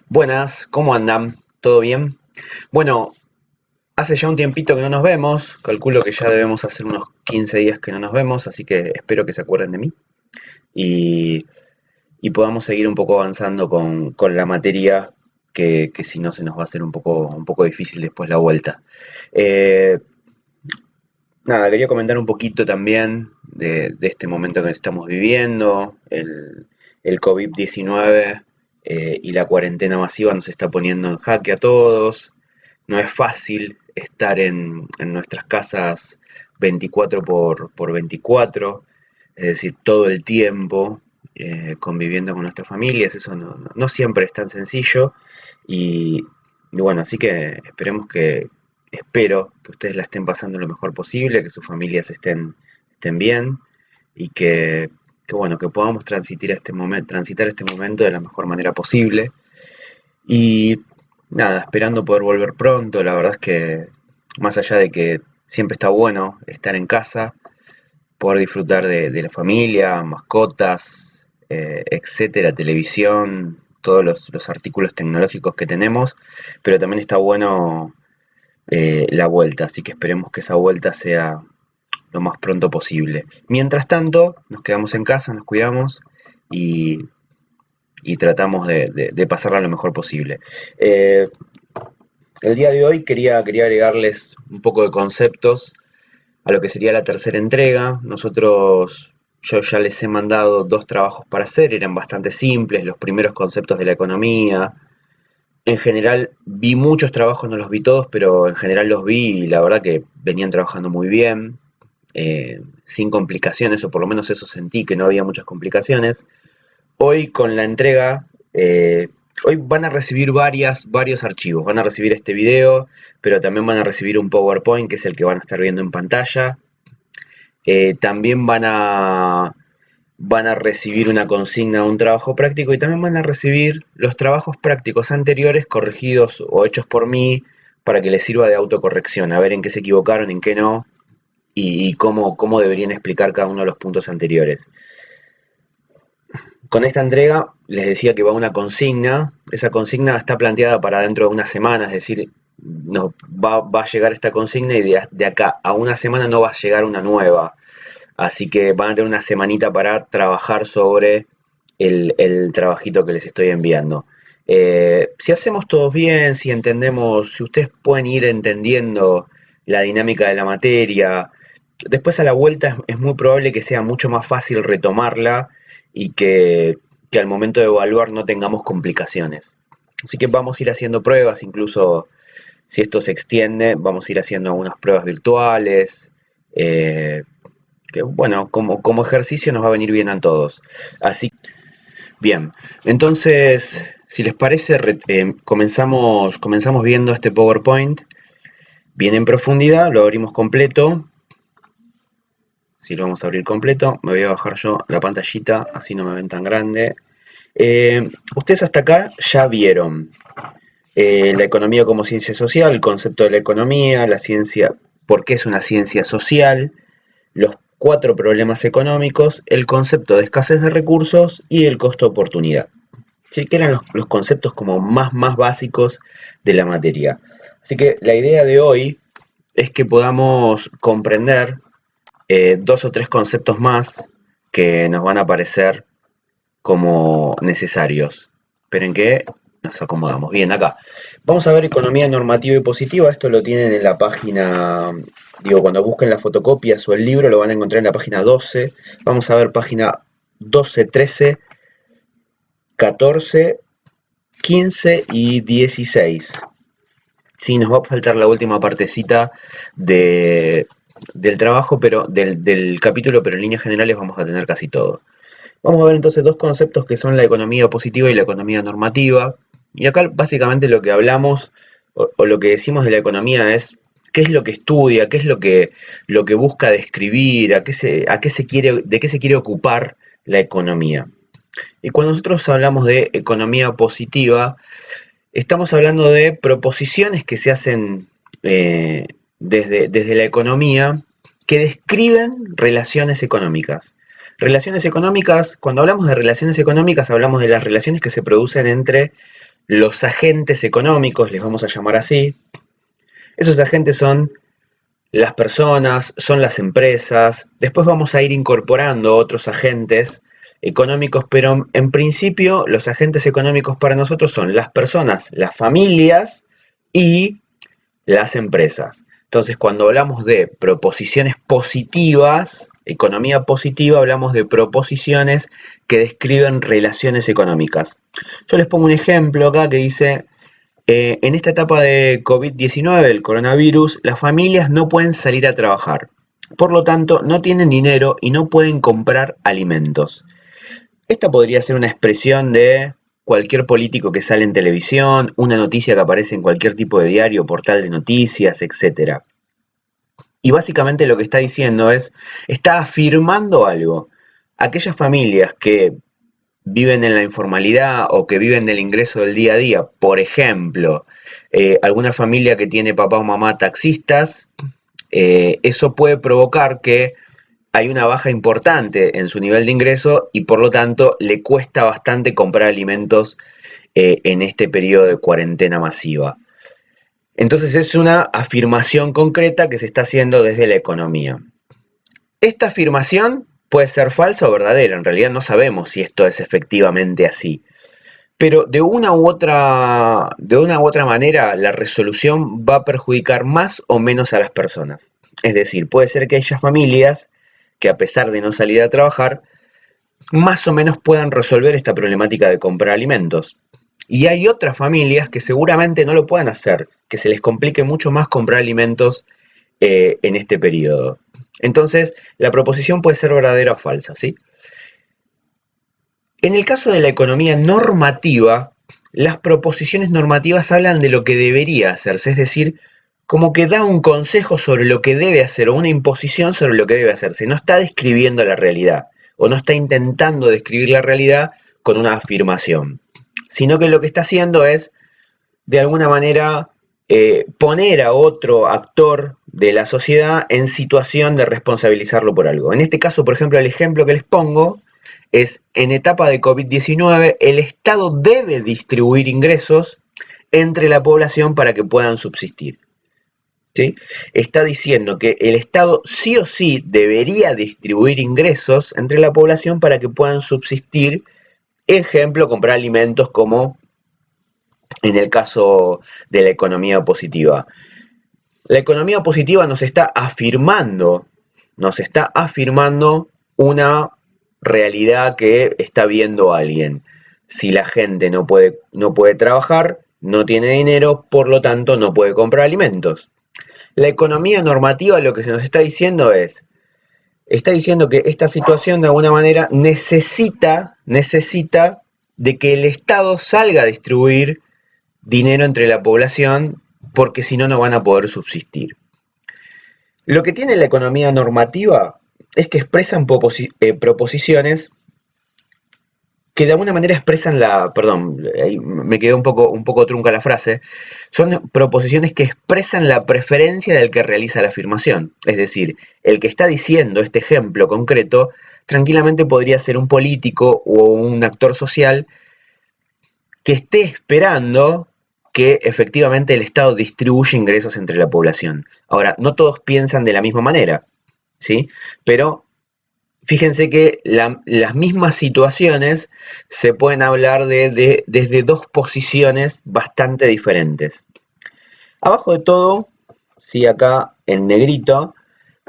Buenas, ¿cómo andan? ¿Todo bien? Bueno, hace ya un tiempito que no nos vemos, calculo que ya debemos hacer unos 15 días que no nos vemos, así que espero que se acuerden de mí y, y podamos seguir un poco avanzando con la materia, que si no se nos va a hacer un poco difícil después la vuelta. Eh, Nada, quería comentar un poquito también de este momento que estamos viviendo. El COVID-19 y la cuarentena masiva nos está poniendo en jaque a todos. No es fácil estar en nuestras casas 24 por 24, es decir, todo el tiempo conviviendo con nuestras familias. Eso no siempre es tan sencillo. Y bueno, así que espero que ustedes la estén pasando lo mejor posible, que sus familias estén bien y bueno, que podamos transitar este momento de la mejor manera posible. Y nada, esperando poder volver pronto. La verdad es que más allá de que siempre está bueno estar en casa, poder disfrutar de la familia, mascotas, etcétera, televisión, todos los artículos tecnológicos que tenemos, pero también está bueno la vuelta, así que esperemos que esa vuelta sea lo más pronto posible. Mientras tanto, nos quedamos en casa, nos cuidamos y, y tratamos de pasarla lo mejor posible. Eh, el día de hoy quería agregarles un poco de conceptos a lo que sería la tercera entrega. Yo ya les he mandado dos trabajos para hacer, eran bastante simples, los primeros conceptos de la economía. En general vi muchos trabajos, no los vi todos, pero en general los vi y la verdad que venían trabajando muy bien, sin complicaciones, o por lo menos eso sentí, que no había muchas complicaciones. Hoy con la entrega, hoy van a recibir varios archivos. Van a recibir este video, pero también van a recibir un PowerPoint, que es el que van a estar viendo en pantalla. También van a recibir una consigna, un trabajo práctico, y también van a recibir los trabajos prácticos anteriores corregidos o hechos por mí para que les sirva de autocorrección, a ver en qué se equivocaron, en qué no, y cómo deberían explicar cada uno de los puntos anteriores. Con esta entrega les decía que va una consigna. Esa consigna está planteada para dentro de una semana, es decir, va a llegar esta consigna y de acá a una semana no va a llegar una nueva. Así que van a tener una semanita para trabajar sobre el trabajito que les estoy enviando. Si hacemos todos bien, si entendemos, si ustedes pueden ir entendiendo la dinámica de la materia, después a la vuelta es muy probable que sea mucho más fácil retomarla y que al momento de evaluar no tengamos complicaciones. Así que vamos a ir haciendo pruebas, incluso si esto se extiende, vamos a ir haciendo algunas pruebas virtuales, que bueno, como ejercicio nos va a venir bien a todos. Así, bien, entonces, si les parece, comenzamos viendo este PowerPoint bien en profundidad, lo abrimos completo. Si lo vamos a abrir completo, me voy a bajar yo la pantallita, así no me ven tan grande. Ustedes hasta acá ya vieron la economía como ciencia social, el concepto de la economía, la ciencia, por qué es una ciencia social, los cuatro problemas económicos, el concepto de escasez de recursos y el costo de oportunidad. Sí, que eran los conceptos como más básicos de la materia. Así que la idea de hoy es que podamos comprender dos o tres conceptos más que nos van a parecer como necesarios. Esperen que nos acomodamos. Bien, acá. Vamos a ver economía normativa y positiva. Esto lo tienen en la página, digo, cuando busquen las fotocopias o el libro lo van a encontrar en la página 12. Vamos a ver página 12, 13, 14, 15 y 16. Sí, nos va a faltar la última partecita del trabajo, pero del capítulo, pero en líneas generales vamos a tener casi todo. Vamos a ver entonces dos conceptos que son la economía positiva y la economía normativa. Y acá básicamente lo que hablamos o lo que decimos de la economía es qué es lo que estudia, qué es lo que busca describir, de qué se quiere ocupar la economía. Y cuando nosotros hablamos de economía positiva, estamos hablando de proposiciones que se hacen desde la economía que describen relaciones económicas. Relaciones económicas, cuando hablamos de relaciones económicas, hablamos de las relaciones que se producen entre los agentes económicos, les vamos a llamar así. Esos agentes son las personas, son las empresas. Después vamos a ir incorporando otros agentes económicos, pero en principio los agentes económicos para nosotros son las personas, las familias y las empresas. Entonces, cuando hablamos de proposiciones positivas, economía positiva, hablamos de proposiciones que describen relaciones económicas. Yo les pongo un ejemplo acá que dice, en esta etapa de COVID-19, el coronavirus, las familias no pueden salir a trabajar. Por lo tanto, no tienen dinero y no pueden comprar alimentos. Esta podría ser una expresión de cualquier político que sale en televisión, una noticia que aparece en cualquier tipo de diario, portal de noticias, etc. Y básicamente lo que está diciendo es, está afirmando algo. Aquellas familias que viven en la informalidad o que viven del ingreso del día a día, por ejemplo, alguna familia que tiene papá o mamá taxistas, eso puede provocar que hay una baja importante en su nivel de ingreso y por lo tanto le cuesta bastante comprar alimentos en este periodo de cuarentena masiva. Entonces es una afirmación concreta que se está haciendo desde la economía. Esta afirmación puede ser falsa o verdadera, en realidad no sabemos si esto es efectivamente así. Pero de una u otra manera, la resolución va a perjudicar más o menos a las personas. Es decir, puede ser que haya familias que a pesar de no salir a trabajar, más o menos puedan resolver esta problemática de comprar alimentos. Y hay otras familias que seguramente no lo puedan hacer, que se les complique mucho más comprar alimentos en este periodo. Entonces, la proposición puede ser verdadera o falsa, ¿sí? En el caso de la economía normativa, las proposiciones normativas hablan de lo que debería hacerse, es decir, como que da un consejo sobre lo que debe hacer o una imposición sobre lo que debe hacerse. No está describiendo la realidad o no está intentando describir la realidad con una afirmación, sino que lo que está haciendo es, de alguna manera, poner a otro actor de la sociedad en situación de responsabilizarlo por algo. En este caso, por ejemplo, el ejemplo que les pongo es en etapa de COVID-19, el Estado debe distribuir ingresos entre la población para que puedan subsistir. ¿Sí? Está diciendo que el Estado sí o sí debería distribuir ingresos entre la población para que puedan subsistir, ejemplo, comprar alimentos como en el caso de la economía positiva. La economía positiva nos está afirmando una realidad que está viendo alguien. Si la gente no puede trabajar, no tiene dinero, por lo tanto no puede comprar alimentos. La economía normativa lo que se nos está diciendo que esta situación de alguna manera necesita de que el Estado salga a distribuir dinero entre la población porque si no, no van a poder subsistir. Lo que tiene la economía normativa es que expresan proposiciones que de alguna manera expresan perdón, ahí me quedó un poco trunca la frase, son proposiciones que expresan la preferencia del que realiza la afirmación. Es decir, el que está diciendo este ejemplo concreto, tranquilamente podría ser un político o un actor social que esté esperando que efectivamente el Estado distribuya ingresos entre la población. Ahora, no todos piensan de la misma manera, ¿sí? Pero fíjense que las mismas situaciones se pueden hablar desde dos posiciones bastante diferentes. Abajo de todo, sí, acá en negrito,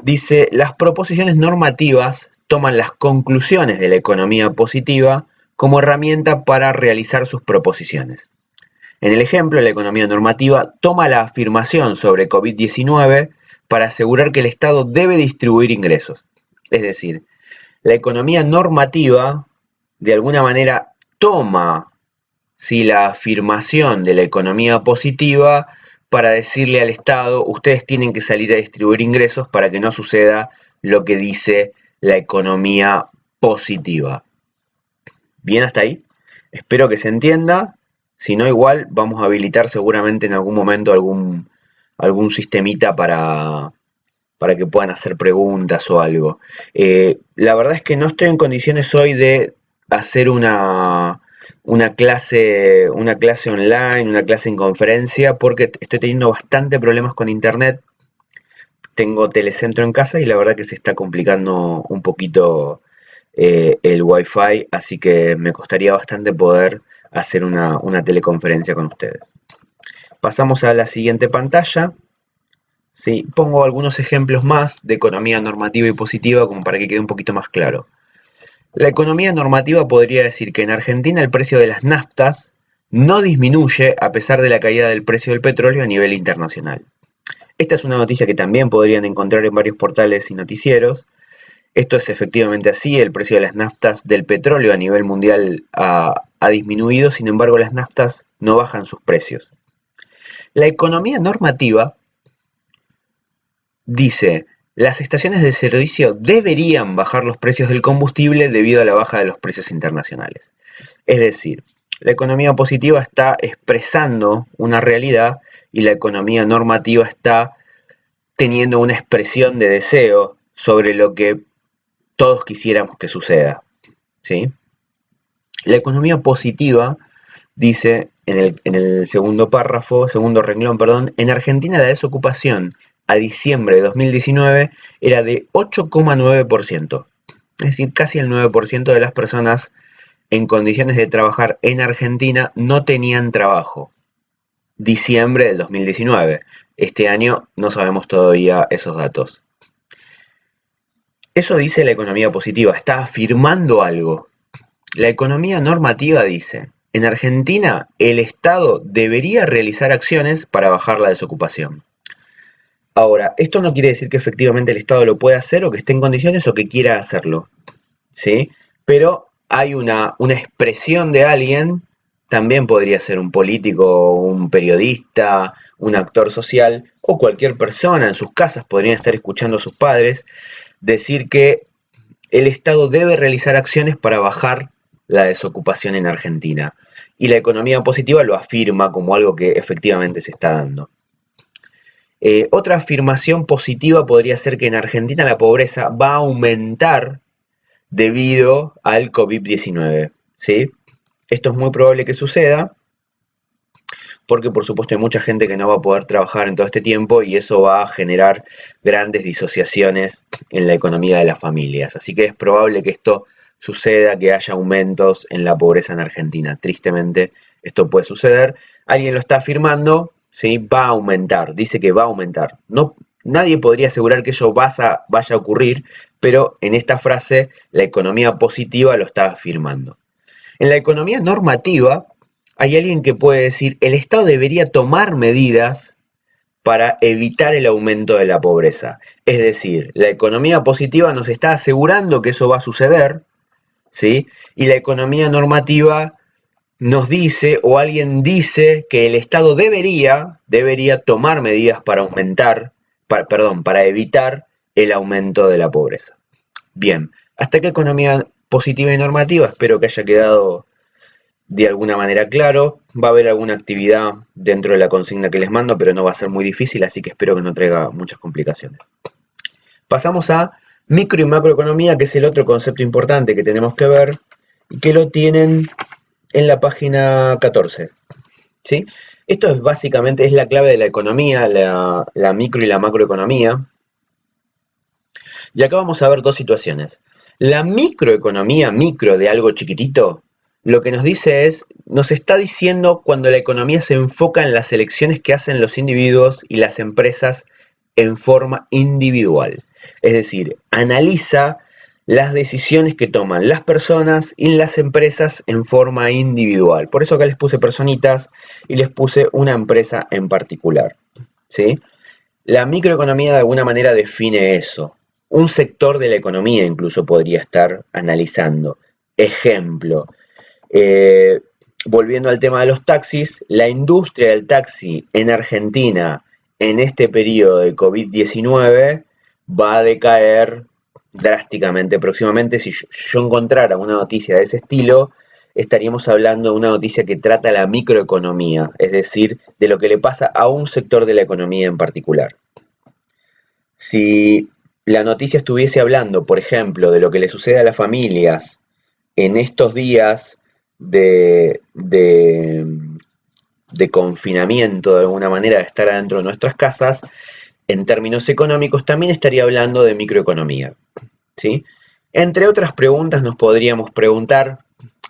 dice, las proposiciones normativas toman las conclusiones de la economía positiva como herramienta para realizar sus proposiciones. En el ejemplo, la economía normativa toma la afirmación sobre COVID-19 para asegurar que el Estado debe distribuir ingresos. Es decir, la economía normativa, de alguna manera, toma, ¿sí?, la afirmación de la economía positiva para decirle al Estado, ustedes tienen que salir a distribuir ingresos para que no suceda lo que dice la economía positiva. ¿Bien hasta ahí? Espero que se entienda. Si no, igual vamos a habilitar seguramente en algún momento algún sistemita para que puedan hacer preguntas o algo. La verdad es que no estoy en condiciones hoy de hacer una clase online, una clase en conferencia, porque estoy teniendo bastante problemas con internet. Tengo telecentro en casa y la verdad que se está complicando un poquito el wifi, así que me costaría bastante poder hacer una teleconferencia con ustedes. Pasamos a la siguiente pantalla. Sí, pongo algunos ejemplos más de economía normativa y positiva como para que quede un poquito más claro. La economía normativa podría decir que en Argentina el precio de las naftas no disminuye a pesar de la caída del precio del petróleo a nivel internacional. Esta es una noticia que también podrían encontrar en varios portales y noticieros. Esto es efectivamente así, el precio de las naftas del petróleo a nivel mundial ha disminuido, sin embargo las naftas no bajan sus precios. La economía normativa dice, las estaciones de servicio deberían bajar los precios del combustible debido a la baja de los precios internacionales. Es decir, la economía positiva está expresando una realidad y la economía normativa está teniendo una expresión de deseo sobre lo que todos quisiéramos que suceda. ¿Sí? La economía positiva dice en el segundo párrafo, segundo renglón, perdón, en Argentina la desocupación a diciembre de 2019 era de 8,9%. Es decir, casi el 9% de las personas en condiciones de trabajar en Argentina no tenían trabajo. Diciembre del 2019. Este año no sabemos todavía esos datos. Eso dice la economía positiva, está afirmando algo. La economía normativa dice, en Argentina el Estado debería realizar acciones para bajar la desocupación. Ahora, esto no quiere decir que efectivamente el Estado lo pueda hacer o que esté en condiciones o que quiera hacerlo, ¿sí? Pero hay una expresión de alguien, también podría ser un político, un periodista, un actor social o cualquier persona en sus casas, podrían estar escuchando a sus padres, decir que el Estado debe realizar acciones para bajar la desocupación en Argentina. Y la economía positiva lo afirma como algo que efectivamente se está dando. Otra afirmación positiva podría ser que en Argentina la pobreza va a aumentar debido al COVID-19. ¿Sí? Esto es muy probable que suceda porque por supuesto hay mucha gente que no va a poder trabajar en todo este tiempo y eso va a generar grandes disociaciones en la economía de las familias. Así que es probable que esto suceda, que haya aumentos en la pobreza en Argentina. Tristemente esto puede suceder. Alguien lo está afirmando, ¿sí? Va a aumentar, dice que va a aumentar. No, nadie podría asegurar que eso vaya a ocurrir, pero en esta frase la economía positiva lo está afirmando. En la economía normativa, hay alguien que puede decir, el Estado debería tomar medidas para evitar el aumento de la pobreza. Es decir, la economía positiva nos está asegurando que eso va a suceder, ¿sí? Y la economía normativa nos dice, o alguien dice, que el Estado debería tomar medidas para para evitar el aumento de la pobreza. Bien, hasta qué economía positiva y normativa, espero que haya quedado de alguna manera claro. Va a haber alguna actividad dentro de la consigna que les mando, pero no va a ser muy difícil, así que espero que no traiga muchas complicaciones. Pasamos a micro y macroeconomía, que es el otro concepto importante que tenemos que ver y que lo tienen en la página 14. ¿Sí? Esto es básicamente es la clave de la economía, la micro y la macroeconomía. Y acá vamos a ver dos situaciones. La microeconomía, micro de algo chiquitito, lo que nos dice es, nos está diciendo cuando la economía se enfoca en las elecciones que hacen los individuos y las empresas en forma individual. Es decir, analiza las decisiones que toman las personas y las empresas en forma individual. Por eso acá les puse personitas y les puse una empresa en particular. ¿Sí? La microeconomía de alguna manera define eso. Un sector de la economía incluso podría estar analizando. Ejemplo, eh, volviendo al tema de los taxis, la industria del taxi en Argentina en este periodo de COVID-19 va a decaer drásticamente próximamente. Si yo encontrara una noticia de ese estilo, estaríamos hablando de una noticia que trata la microeconomía, es decir, de lo que le pasa a un sector de la economía en particular. Si la noticia estuviese hablando, por ejemplo, de lo que le sucede a las familias en estos días de confinamiento, de alguna manera, de estar adentro de nuestras casas, en términos económicos, también estaría hablando de microeconomía, ¿sí? Entre otras preguntas nos podríamos preguntar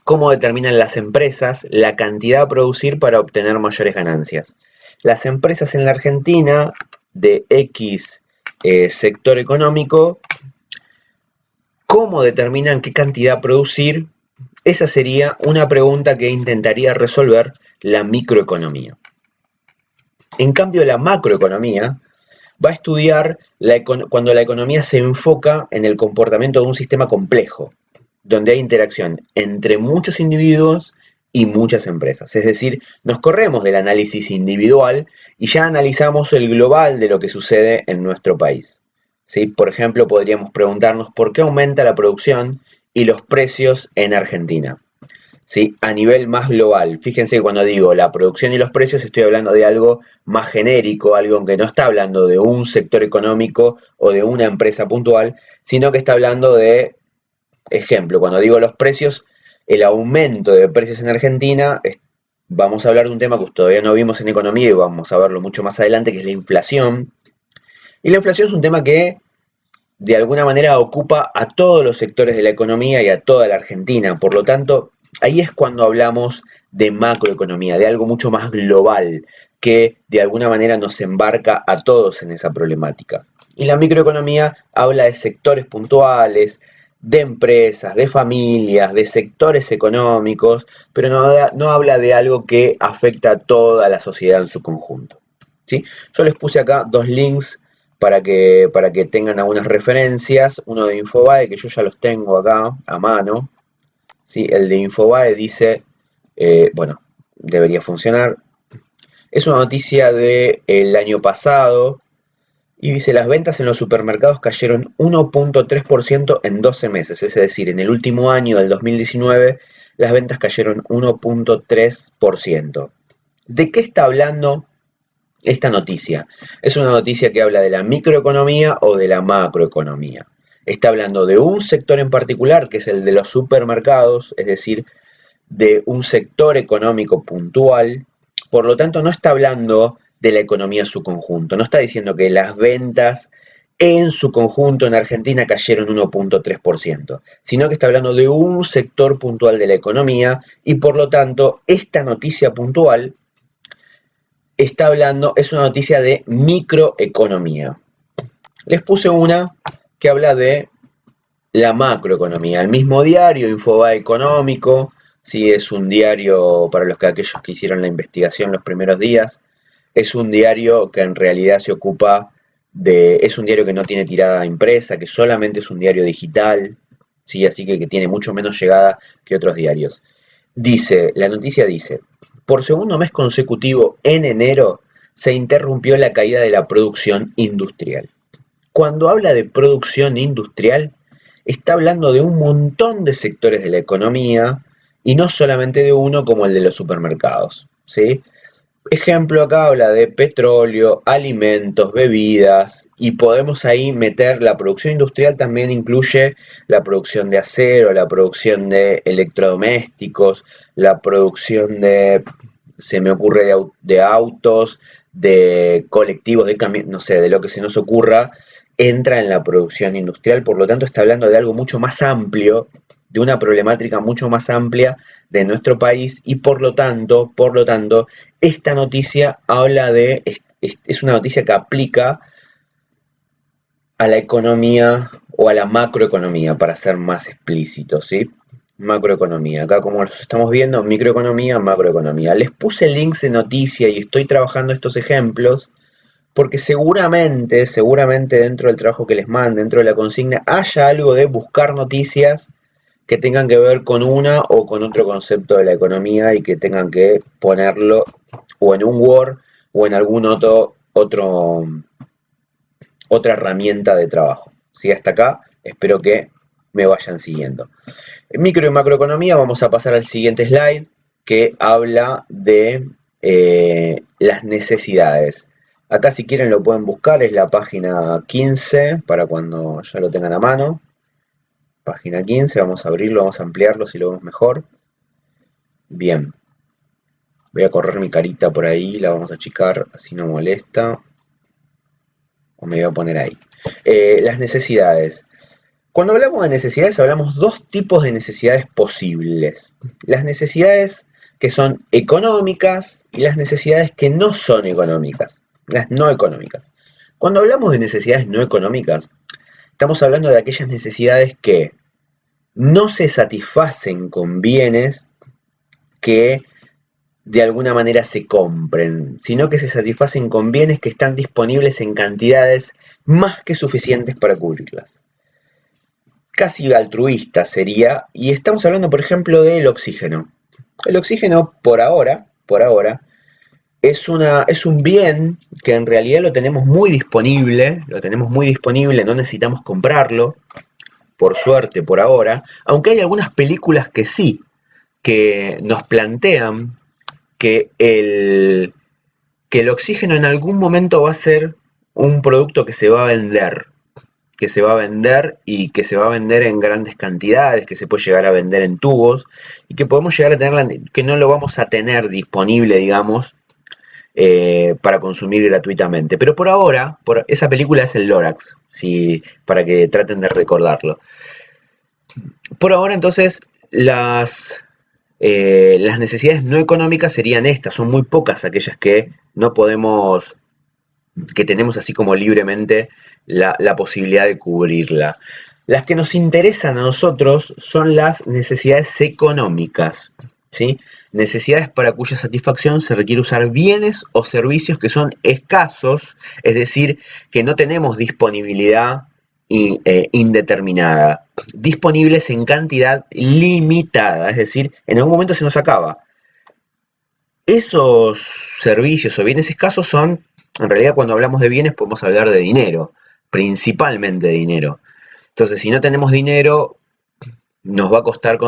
cómo determinan las empresas la cantidad a producir para obtener mayores ganancias. Las empresas en la Argentina de X sector económico, ¿cómo determinan qué cantidad producir? Esa sería una pregunta que intentaría resolver la microeconomía. En cambio, la macroeconomía va a estudiar cuando la economía se enfoca en el comportamiento de un sistema complejo, donde hay interacción entre muchos individuos y muchas empresas. Es decir, nos corremos del análisis individual y ya analizamos el global de lo que sucede en nuestro país. ¿Sí? Por ejemplo, podríamos preguntarnos por qué aumenta la producción y los precios en Argentina. ¿Sí? A nivel más global. Fíjense que cuando digo la producción y los precios estoy hablando de algo más genérico, algo que no está hablando de un sector económico o de una empresa puntual, sino que está hablando de, ejemplo, cuando digo los precios, el aumento de precios en Argentina, vamos a hablar de un tema que todavía no vimos en economía y vamos a verlo mucho más adelante, que es la inflación. Y la inflación es un tema que de alguna manera ocupa a todos los sectores de la economía y a toda la Argentina. Por lo tanto, ahí es cuando hablamos de macroeconomía, de algo mucho más global, que de alguna manera nos embarca a todos en esa problemática. Y la microeconomía habla de sectores puntuales, de empresas, de familias, de sectores económicos, pero no habla de algo que afecta a toda la sociedad en su conjunto. ¿Sí? Yo les puse acá dos links para que tengan algunas referencias. Uno de Infobae, que yo ya los tengo acá a mano. ¿Sí? El de Infobae dice, bueno, debería funcionar. Es una noticia del año pasado y dice, las ventas en los supermercados cayeron 1.3% en 12 meses. Es decir, en el último año del 2019, las ventas cayeron 1.3%. ¿De qué está hablando esta noticia? Es una noticia que habla de la microeconomía o de la macroeconomía. Está hablando de un sector en particular, que es el de los supermercados, es decir, de un sector económico puntual. Por lo tanto, no está hablando de la economía en su conjunto. No está diciendo que las ventas en su conjunto en Argentina cayeron 1.3%, sino que está hablando de un sector puntual de la economía y por lo tanto esta noticia puntual está hablando, es una noticia de microeconomía. Les puse una que habla de la macroeconomía. El mismo diario, Infobae Económico, sí, es un diario para aquellos que hicieron la investigación los primeros días, es un diario que en realidad se ocupa es un diario que no tiene tirada impresa, que solamente es un diario digital, sí, así que tiene mucho menos llegada que otros diarios. La noticia dice, por segundo mes consecutivo, en enero, se interrumpió la caída de la producción industrial. Cuando habla de producción industrial, está hablando de un montón de sectores de la economía y no solamente de uno como el de los supermercados, ¿sí? Ejemplo, acá habla de petróleo, alimentos, bebidas, y podemos ahí meter la producción industrial, también incluye la producción de acero, la producción de electrodomésticos, la producción se me ocurre, de autos, de colectivos, de camiones, no sé, de lo que se nos ocurra, entra en la producción industrial, por lo tanto está hablando de algo mucho más amplio, de una problemática mucho más amplia de nuestro país y por lo tanto, esta noticia habla es una noticia que aplica a la economía o a la macroeconomía, para ser más explícito, ¿sí? Macroeconomía. Acá como los estamos viendo, microeconomía, macroeconomía. Les puse links de noticia y estoy trabajando estos ejemplos porque seguramente dentro del trabajo que les mande, dentro de la consigna, haya algo de buscar noticias que tengan que ver con una o con otro concepto de la economía y que tengan que ponerlo o en un Word o en algún otra herramienta de trabajo. ¿Sí? Hasta acá, espero que me vayan siguiendo. En micro y macroeconomía vamos a pasar al siguiente slide que habla de las necesidades. Acá si quieren lo pueden buscar, es la página 15 para cuando ya lo tengan a mano. Página 15, vamos a abrirlo, vamos a ampliarlo si lo vemos mejor. Bien, voy a correr mi carita por ahí, la vamos a achicar, así no molesta, o me voy a poner ahí. Las necesidades. Cuando hablamos de necesidades, hablamos dos tipos de necesidades posibles. Las necesidades que son económicas y las necesidades que no son económicas, las no económicas. Cuando hablamos de necesidades no económicas, estamos hablando de aquellas necesidades que no se satisfacen con bienes que de alguna manera se compren, sino que se satisfacen con bienes que están disponibles en cantidades más que suficientes para cubrirlas. Casi altruista sería, y estamos hablando, por ejemplo, del oxígeno. El oxígeno, por ahora, es un bien que en realidad lo tenemos muy disponible, no necesitamos comprarlo, por suerte, por ahora, aunque hay algunas películas que sí, que nos plantean que que el oxígeno en algún momento va a ser un producto que se va a vender y que se va a vender en grandes cantidades, que se puede llegar a vender en tubos y que podemos llegar a tenerla, que no lo vamos a tener disponible, digamos, para consumir gratuitamente. Pero por ahora, esa película es el Lorax, si, para que traten de recordarlo. Por ahora, entonces, las necesidades no económicas serían estas, son muy pocas aquellas que no podemos, que tenemos así como libremente la posibilidad de cubrirla. Las que nos interesan a nosotros son las necesidades económicas, ¿sí? Necesidades para cuya satisfacción se requiere usar bienes o servicios que son escasos, es decir, que no tenemos disponibilidad indeterminada, disponibles en cantidad limitada, es decir, en algún momento se nos acaba. Esos servicios o bienes escasos son, en realidad cuando hablamos de bienes podemos hablar de dinero, principalmente de dinero. Entonces, si no tenemos dinero, nos va a costar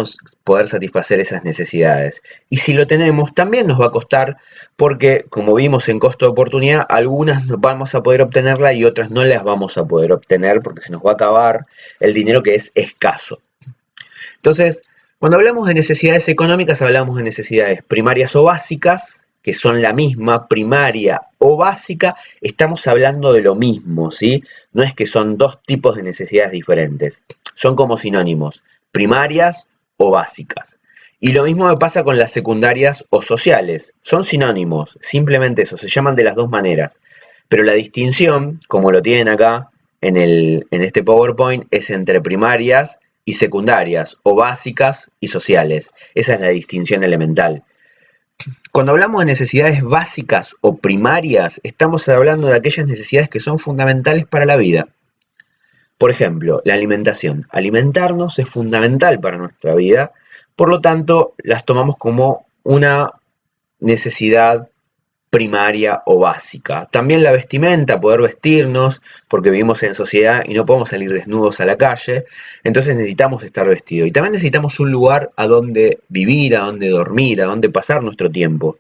poder satisfacer esas necesidades. Y si lo tenemos, también nos va a costar porque, como vimos en costo de oportunidad, algunas vamos a poder obtenerla y otras no las vamos a poder obtener porque se nos va a acabar el dinero que es escaso. Entonces, cuando hablamos de necesidades económicas, hablamos de necesidades primarias o básicas, que son la misma, primaria o básica, estamos hablando de lo mismo, ¿sí? No es que son dos tipos de necesidades diferentes, son como sinónimos, primarias o básicas. Y lo mismo me pasa con las secundarias o sociales, son sinónimos, simplemente eso, se llaman de las dos maneras. Pero la distinción, como lo tienen acá en este PowerPoint, es entre primarias y secundarias, o básicas y sociales. Esa es la distinción elemental. Cuando hablamos de necesidades básicas o primarias, estamos hablando de aquellas necesidades que son fundamentales para la vida. Por ejemplo, la alimentación. Alimentarnos es fundamental para nuestra vida, por lo tanto, las tomamos como una necesidad primaria o básica. También la vestimenta, poder vestirnos, porque vivimos en sociedad y no podemos salir desnudos a la calle, entonces necesitamos estar vestidos. Y también necesitamos un lugar a donde vivir, a donde dormir, a donde pasar nuestro tiempo.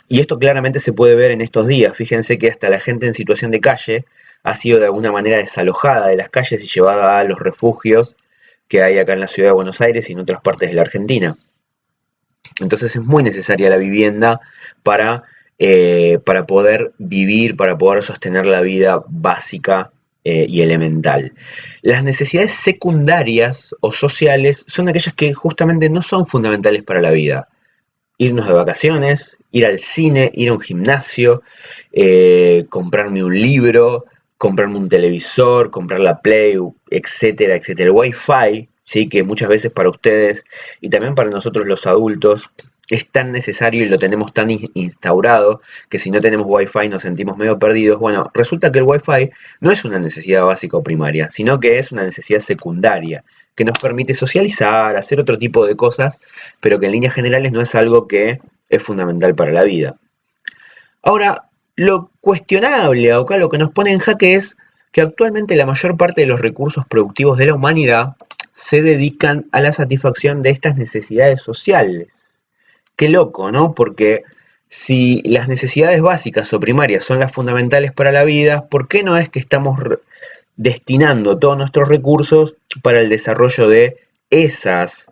Y esto claramente se puede ver en estos días. Fíjense que hasta la gente en situación de calle ha sido de alguna manera desalojada de las calles y llevada a los refugios que hay acá en la ciudad de Buenos Aires y en otras partes de la Argentina. Entonces es muy necesaria la vivienda para poder vivir, para poder sostener la vida básica y elemental. Las necesidades secundarias o sociales son aquellas que justamente no son fundamentales para la vida. Irnos de vacaciones, ir al cine, ir a un gimnasio, comprarme un libro, comprarme un televisor, comprar la Play, etcétera, etcétera. El Wi-Fi, ¿sí? Que muchas veces para ustedes y también para nosotros los adultos es tan necesario y lo tenemos tan instaurado que si no tenemos Wi-Fi nos sentimos medio perdidos. Bueno, resulta que el Wi-Fi no es una necesidad básica o primaria, sino que es una necesidad secundaria que nos permite socializar, hacer otro tipo de cosas, pero que en líneas generales no es algo que es fundamental para la vida. Ahora, lo cuestionable, acá lo que nos pone en jaque es que actualmente la mayor parte de los recursos productivos de la humanidad se dedican a la satisfacción de estas necesidades sociales. Qué loco, ¿no? Porque si las necesidades básicas o primarias son las fundamentales para la vida, ¿por qué no es que estamos destinando todos nuestros recursos para el desarrollo de esas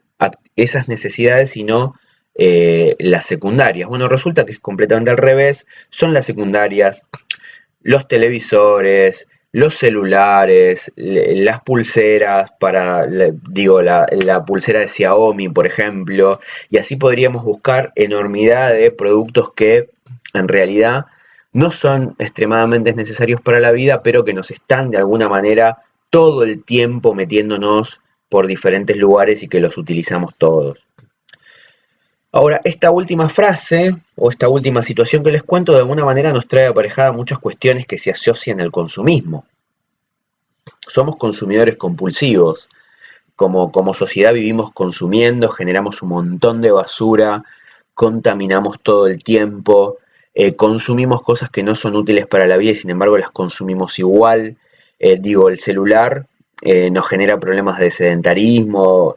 necesidades y no las secundarias. Bueno, resulta que es completamente al revés, son las secundarias los televisores, los celulares, las pulseras digo, la pulsera de Xiaomi, por ejemplo, y así podríamos buscar enormidad de productos que en realidad no son extremadamente necesarios para la vida, pero que nos están de alguna manera todo el tiempo metiéndonos por diferentes lugares y que los utilizamos todos. Ahora, esta última frase o esta última situación que les cuento de alguna manera nos trae aparejada muchas cuestiones que se asocian al consumismo. Somos consumidores compulsivos. Como sociedad vivimos consumiendo, generamos un montón de basura, contaminamos todo el tiempo, consumimos cosas que no son útiles para la vida y sin embargo las consumimos igual. Digo, el celular nos genera problemas de sedentarismo,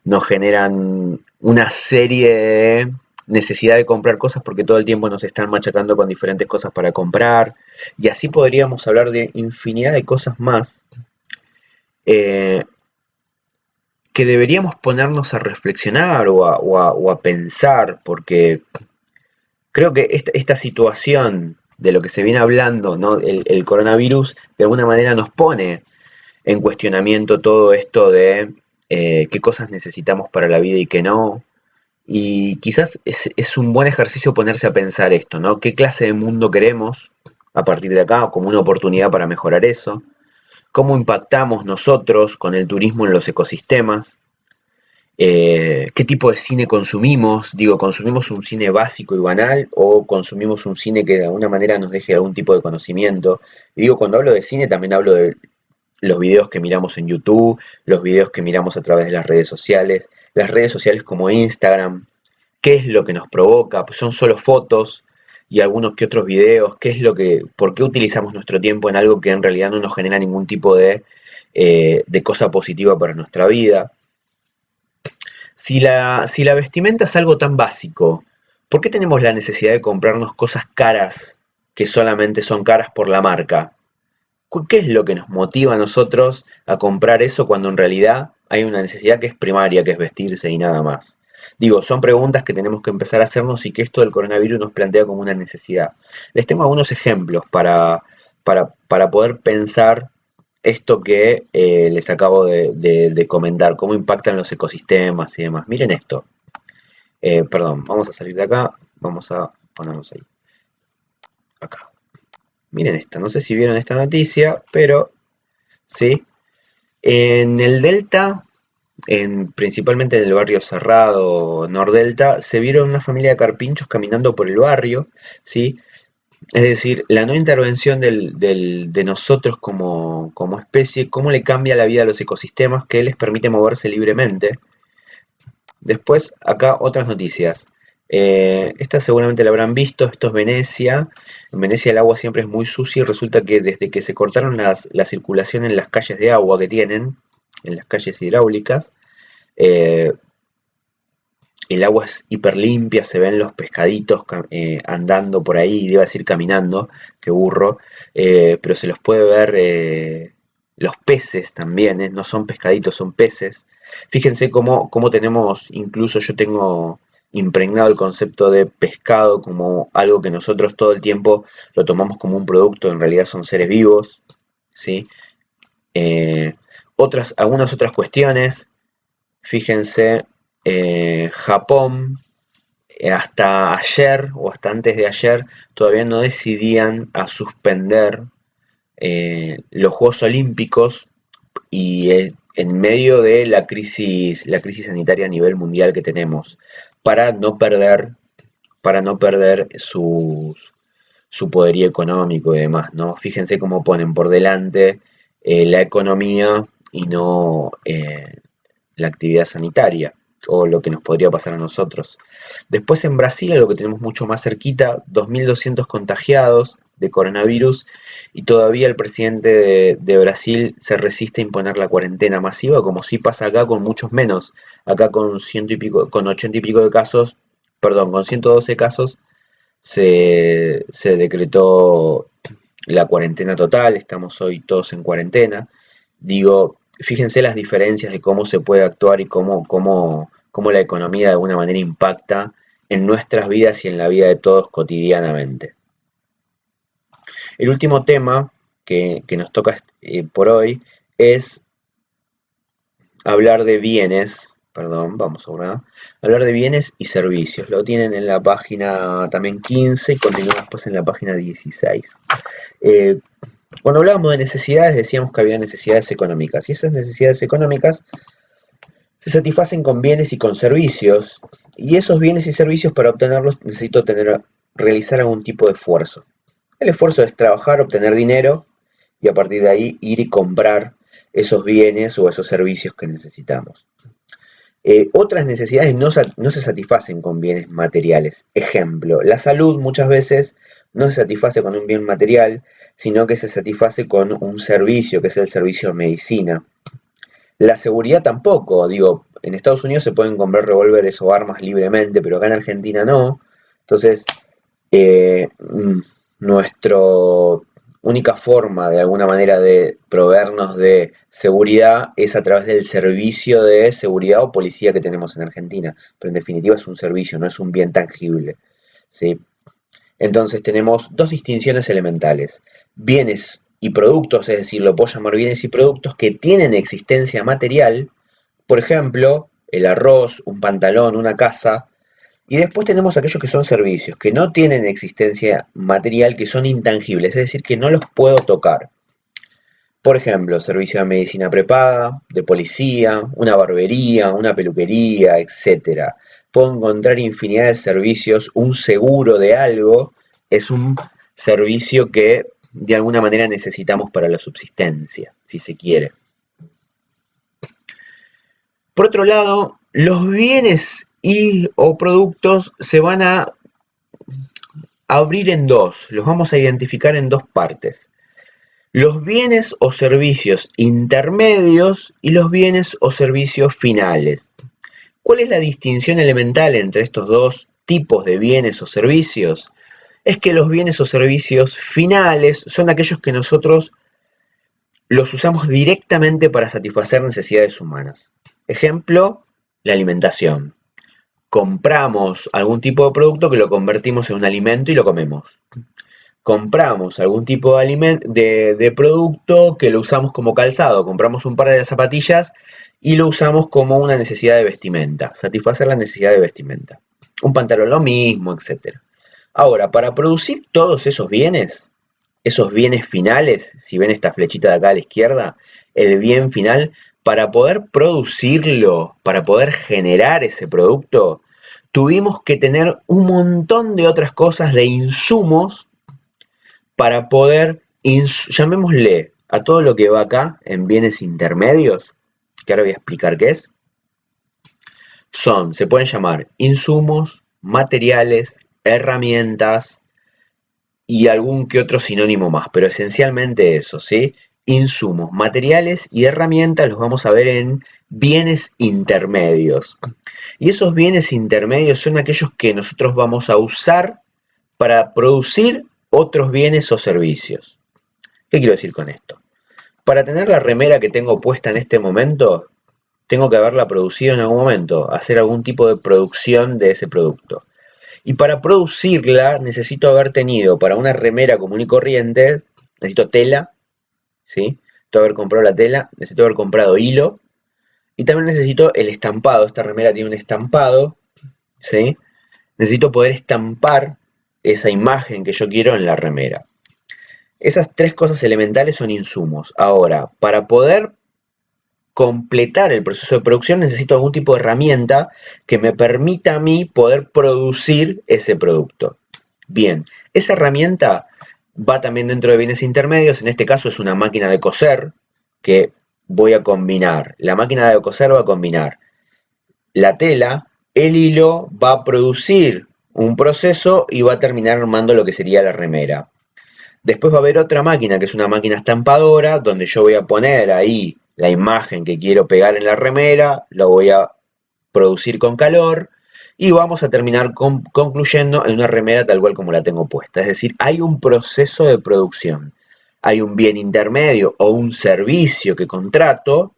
nos generan una serie de necesidad de comprar cosas porque todo el tiempo nos están machacando con diferentes cosas para comprar. Y así podríamos hablar de infinidad de cosas más eh, que deberíamos ponernos a reflexionar o a pensar, porque creo que esta situación de lo que se viene hablando, ¿no? El coronavirus, de alguna manera nos pone en cuestionamiento todo esto de qué cosas necesitamos para la vida y qué no. Y quizás es un buen ejercicio ponerse a pensar esto, ¿no? ¿Qué clase de mundo queremos a partir de acá como una oportunidad para mejorar eso? ¿Cómo impactamos nosotros con el turismo en los ecosistemas? ¿Qué tipo de cine consumimos? Digo, ¿consumimos un cine básico y banal o consumimos un cine que de alguna manera nos deje algún tipo de conocimiento? Y digo, cuando hablo de cine también hablo de los videos que miramos en YouTube, los videos que miramos a través de las redes sociales como Instagram. ¿Qué es lo que nos provoca? Pues son solo fotos y algunos que otros videos. ¿Por qué utilizamos nuestro tiempo en algo que en realidad no nos genera ningún tipo de cosa positiva para nuestra vida? Si la vestimenta es algo tan básico, ¿por qué tenemos la necesidad de comprarnos cosas caras que solamente son caras por la marca? ¿Qué es lo que nos motiva a nosotros a comprar eso cuando en realidad hay una necesidad que es primaria, que es vestirse y nada más? Digo, son preguntas que tenemos que empezar a hacernos y que esto del coronavirus nos plantea como una necesidad. Les tengo algunos ejemplos para poder pensar esto que les acabo de comentar, cómo impactan los ecosistemas y demás. Miren esto. Perdón, vamos a salir de acá, vamos a ponernos ahí, acá. Miren esta, no sé si vieron esta noticia, pero sí. En el Delta, principalmente en el barrio Cerrado, Nordelta, se vieron una familia de carpinchos caminando por el barrio, ¿sí? Es decir, la no intervención de nosotros como especie, cómo le cambia la vida a los ecosistemas que les permite moverse libremente. Después, acá otras noticias. Esta seguramente la habrán visto, esto es Venecia. En Venecia el agua siempre es muy sucia y resulta que desde que se cortaron la circulación en las calles de agua que tienen, en las calles hidráulicas, eh, el agua es hiper limpia, se ven los pescaditos andando por ahí, iba a decir caminando, qué burro, pero se los puede ver los peces también, no son pescaditos, son peces. Fíjense cómo tenemos, incluso yo tengo impregnado el concepto de pescado como algo que nosotros todo el tiempo lo tomamos como un producto, en realidad son seres vivos, ¿sí? Eh, algunas otras cuestiones, fíjense, Japón, hasta ayer o hasta antes de ayer todavía no decidían a suspender los Juegos Olímpicos y en medio de la crisis sanitaria a nivel mundial que tenemos, para no perder, su poderío económico y demás, ¿no? Fíjense cómo ponen por delante la economía y no la actividad sanitaria o lo que nos podría pasar a nosotros. Después en Brasil, algo que tenemos mucho más cerquita, 2.200 contagiados de coronavirus y todavía el presidente de Brasil se resiste a imponer la cuarentena masiva, como si pasa acá con muchos menos. Acá con ciento y pico, con 80 y pico de casos, perdón, con 112 casos, se decretó la cuarentena total, estamos hoy todos en cuarentena. Digo, fíjense las diferencias de cómo se puede actuar y cómo la economía de alguna manera impacta en nuestras vidas y en la vida de todos cotidianamente. El último tema que nos toca por hoy es hablar de bienes, perdón, vamos a hablar de bienes y servicios. Lo tienen en la página también 15 y continúa después en la página 16. Eh, Cuando hablábamos de necesidades decíamos que había necesidades económicas y esas necesidades económicas se satisfacen con bienes y con servicios, y esos bienes y servicios para obtenerlos necesito realizar algún tipo de esfuerzo. El esfuerzo es trabajar, obtener dinero y a partir de ahí ir y comprar esos bienes o esos servicios que necesitamos. Otras necesidades no se satisfacen con bienes materiales. Ejemplo, la salud muchas veces no se satisface con un bien material, sino que se satisface con un servicio, que es el servicio de medicina. La seguridad tampoco, digo, en Estados Unidos se pueden comprar revólveres o armas libremente, pero acá en Argentina no. Entonces, nuestra única forma de alguna manera de proveernos de seguridad es a través del servicio de seguridad o policía que tenemos en Argentina, pero en definitiva es un servicio, no es un bien tangible, ¿sí? Entonces tenemos dos distinciones elementales: bienes y productos, es decir, lo puedo llamar bienes y productos que tienen existencia material, por ejemplo, el arroz, un pantalón, una casa. Y después tenemos aquellos que son servicios, que no tienen existencia material, que son intangibles, es decir, que no los puedo tocar. Por ejemplo, servicio de medicina prepaga, de policía, una barbería, una peluquería, etc. Puedo encontrar infinidad de servicios. Un seguro de algo es un servicio que de alguna manera necesitamos para la subsistencia, si se quiere. Por otro lado, los bienes y o productos se van a abrir en dos, los vamos a identificar en dos partes: los bienes o servicios intermedios y los bienes o servicios finales. ¿Cuál es la distinción elemental entre estos dos tipos de bienes o servicios? Es que los bienes o servicios finales son aquellos que nosotros los usamos directamente para satisfacer necesidades humanas. Ejemplo, la alimentación. Compramos algún tipo de producto que lo convertimos en un alimento y lo comemos. Compramos algún tipo de producto que lo usamos como calzado. Compramos un par de zapatillas y lo usamos como una necesidad de vestimenta, satisfacer la necesidad de vestimenta. Un pantalón lo mismo, etc. Ahora, para producir todos esos bienes finales, si ven esta flechita de acá a la izquierda, el bien final, para poder producirlo, para poder generar ese producto, tuvimos que tener un montón de otras cosas, de insumos, para poder, llamémosle a todo lo que va acá en bienes intermedios, que ahora voy a explicar qué es, se pueden llamar insumos, materiales, herramientas y algún que otro sinónimo más, pero esencialmente eso, ¿sí? Insumos, materiales y herramientas los vamos a ver en bienes intermedios. Y esos bienes intermedios son aquellos que nosotros vamos a usar para producir otros bienes o servicios. ¿Qué quiero decir con esto? Para tener la remera que tengo puesta en este momento, tengo que haberla producido en algún momento, hacer algún tipo de producción de ese producto. Y para producirla necesito haber tenido, para una remera común y corriente, necesito tela, ¿sí? Necesito haber comprado la tela, necesito haber comprado hilo, y también necesito el estampado. Esta remera tiene un estampado, ¿sí? Necesito poder estampar esa imagen que yo quiero en la remera. Esas tres cosas elementales son insumos. Ahora, para poder completar el proceso de producción necesito algún tipo de herramienta que me permita a mí poder producir ese producto. Bien, esa herramienta va también dentro de bienes intermedios. En este caso es una máquina de coser que voy a combinar. La máquina de coser va a combinar la tela, el hilo, va a producir un proceso y va a terminar armando lo que sería la remera. Después va a haber otra máquina, que es una máquina estampadora, donde yo voy a poner ahí la imagen que quiero pegar en la remera, lo voy a producir con calor y vamos a terminar concluyendo en una remera tal cual como la tengo puesta. Es decir, hay un proceso de producción, hay un bien intermedio o un servicio que contrato,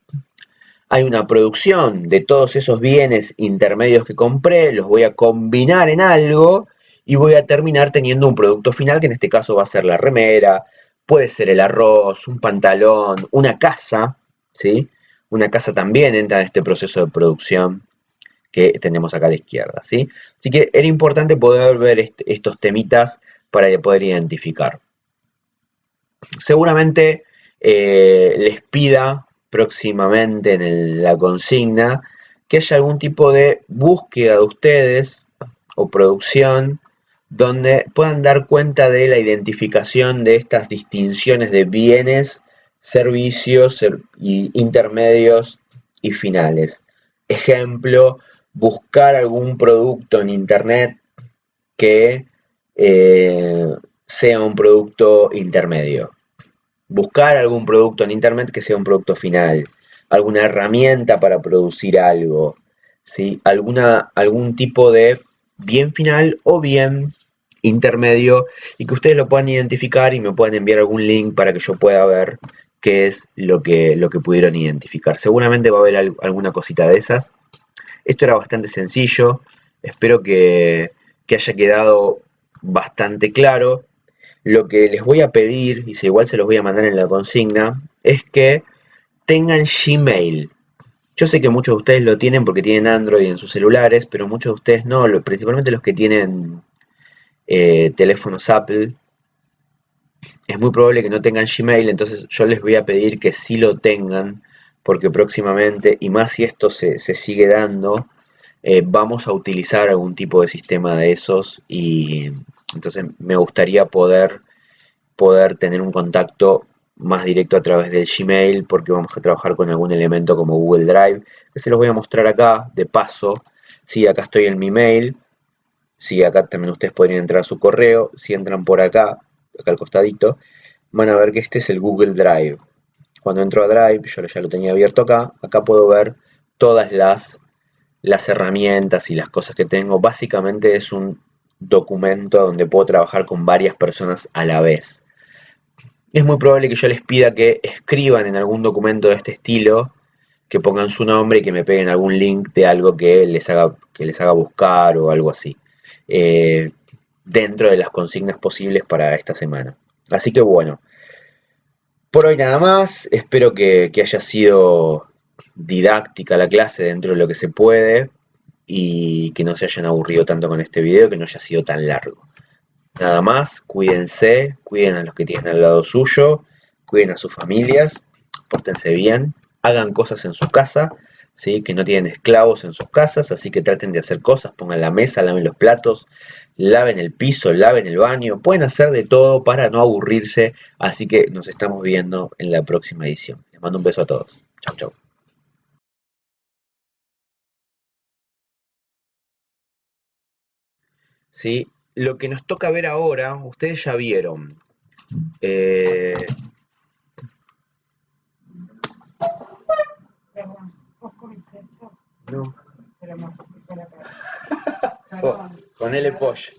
hay una producción de todos esos bienes intermedios que compré, los voy a combinar en algo y voy a terminar teniendo un producto final que en este caso va a ser la remera, puede ser el arroz, un pantalón, una casa, ¿sí? Una casa también entra en este proceso de producción que tenemos acá a la izquierda, ¿sí? Así que era importante poder ver estos temitas para poder identificar. Seguramente les pida próximamente en la consigna que haya algún tipo de búsqueda de ustedes o producción donde puedan dar cuenta de la identificación de estas distinciones de bienes, servicios y intermedios y finales. Ejemplo, buscar algún producto en internet que sea un producto intermedio. Buscar algún producto en internet que sea un producto final, alguna herramienta para producir algo, ¿sí? Algún tipo de bien final o bien intermedio y que ustedes lo puedan identificar y me puedan enviar algún link para que yo pueda ver qué es lo que pudieron identificar. Seguramente va a haber alguna cosita de esas. Esto era bastante sencillo, espero que haya quedado bastante claro. Lo que les voy a pedir, y si igual se los voy a mandar en la consigna, es que tengan Gmail. Yo sé que muchos de ustedes lo tienen porque tienen Android en sus celulares, pero muchos de ustedes no, principalmente los que tienen teléfonos Apple. Es muy probable que no tengan Gmail, entonces yo les voy a pedir que sí lo tengan, porque próximamente, y más si esto se sigue dando, vamos a utilizar algún tipo de sistema de esos y entonces me gustaría poder tener un contacto más directo a través del Gmail porque vamos a trabajar con algún elemento como Google Drive, que se los voy a mostrar acá de paso. Sí, acá estoy en mi mail. Sí, acá también ustedes podrían entrar a su correo. Si entran por acá al costadito, van a ver que este es el Google Drive. Cuando entro a Drive, yo ya lo tenía abierto acá puedo ver todas las herramientas y las cosas que tengo. Básicamente es un documento donde puedo trabajar con varias personas a la vez. Es muy probable que yo les pida que escriban en algún documento de este estilo, que pongan su nombre y que me peguen algún link de algo que les haga buscar o algo así, eh, dentro de las consignas posibles para esta semana. Así que bueno, por hoy nada más, espero que haya sido didáctica la clase dentro de lo que se puede y que no se hayan aburrido tanto con este video, que no haya sido tan largo. Nada más, cuídense, cuiden a los que tienen al lado suyo, cuiden a sus familias, pórtense bien, hagan cosas en su casa, ¿sí? Que no tienen esclavos en sus casas, así que traten de hacer cosas, pongan la mesa, laven los platos, laven el piso, laven el baño, pueden hacer de todo para no aburrirse, así que nos estamos viendo en la próxima edición. Les mando un beso a todos. Chau, chau. ¿Sí? Lo que nos toca ver ahora, ustedes ya vieron. Eh, no. Con L pollo.